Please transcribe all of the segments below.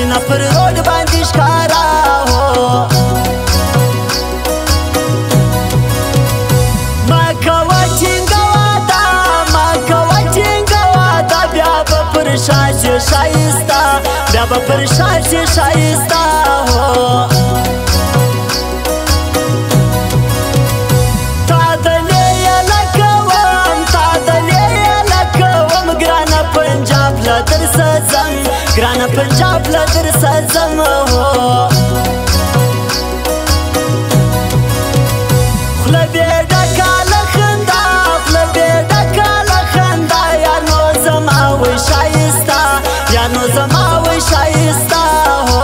مینا پر روډ باندې ښکارا هو ما کوه ټینګه واده بیا به پر شا شي ښایسته بیا به پر شا شي ښایسته هو ګرانه پنجاب له درسه ځم هو خوله بې ډکه له خندا یانو زما وی ښایسته هو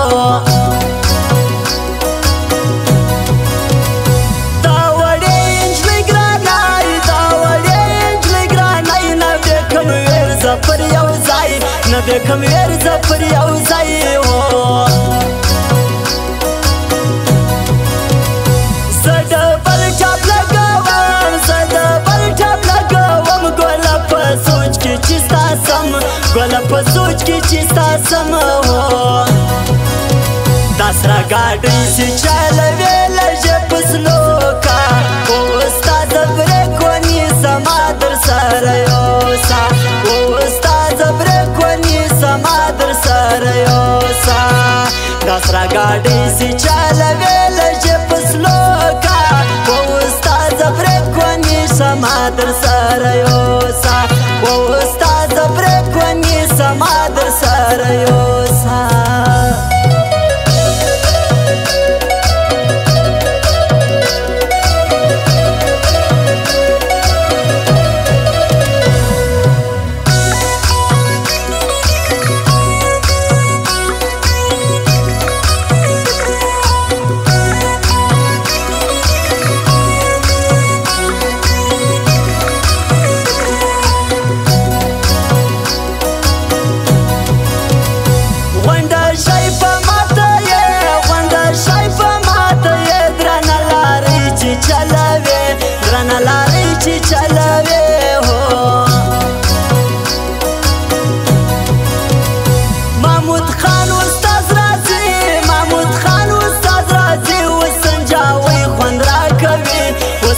دا وړې نجلۍ ګرانه نه بې کوم ورځه پر یو ځای نه بې کوم ورځه پر یو ځای هو زه ډبل ټاپ لګوم ګوله په سوچ کې چې ستا سم هو دا سره ګاډۍ چې چلوې لږه په سلوکه استاد بریک ونیسه ما در سره یوسه استاد بریک ونیسه ما در سره یوسه دا سره ګاډۍ چې چلوې لږه په سلوکه استاد بریک ونیسه ما در سره یوسه استاد بریک ونیسه ما در سره یوسه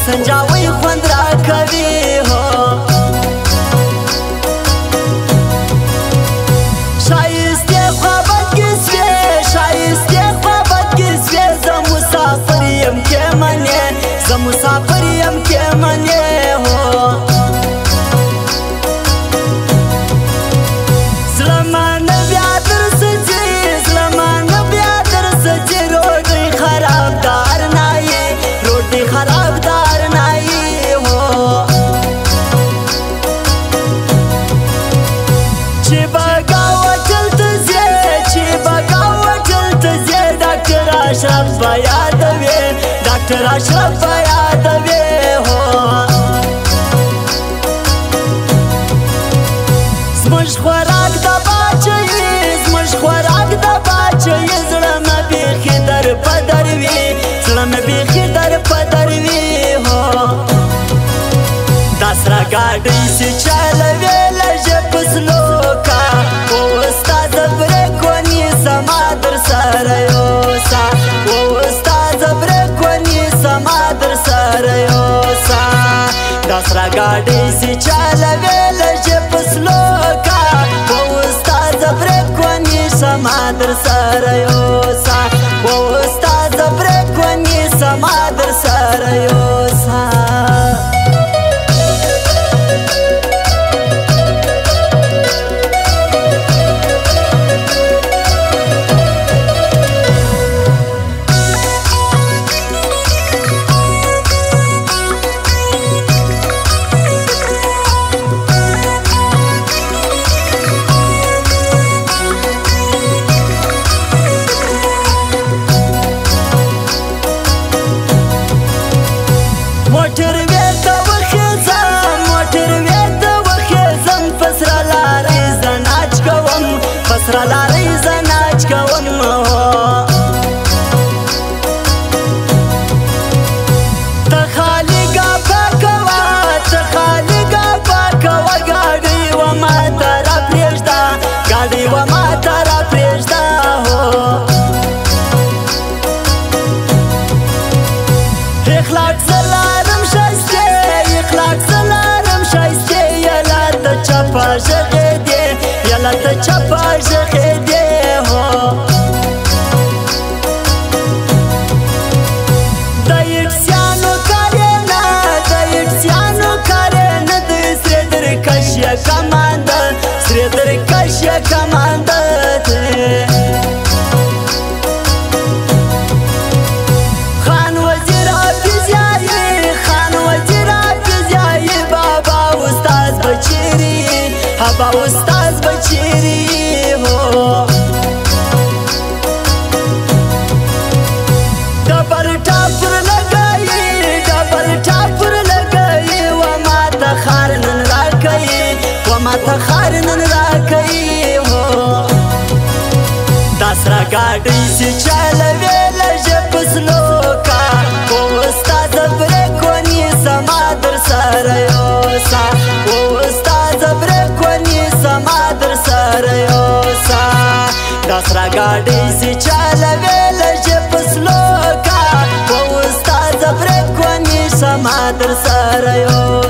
سنجاوی خوند را کوي هو شایسته خوابت کې سوې زه مسافر یم کې منې هو زړه مانه بیا درسه ځي روډۍ خرابدار نه یې ډاکټر اشرف یادوي هو زموږ خوراک د باچوي زړه مې بیخي در په در وي هو دا سره ګاډۍ چې چلوې لږه په سلوکه استاد بریک ونیسه ما در سره یوسه دا سره ګاډۍ چې چلوې لږه په سلوکه استاد بریک ونیسه ما در سره یوسه استاد بریک ونیسه ما در سره یوسه راته چپه ژغېدې هو د ایټسیانو کارېنه د ایټسیانو کارېنه د سرې درکش یې کمانده سرې درکش یې کمانده دی خان وزیر حافظیایي خان وزیر حافظیایي بابا استاد بچیری هبا استاد بچیری هو ډبل ټاپر لګایي ډبل ټاپر لګایي و ماته خار نن راکوي و ماته خار نن راکوي هو دا سره ګاډۍ چې چلوي لږه په سلوکه و استاد بریک ونیسه ما در سره یوسه و استاد بریک ونیسه ما در سره یوسه دا سره ګاډۍ چې چلوي لږه په سلوکه و استاد بریک ونیسه ما در سره یوسه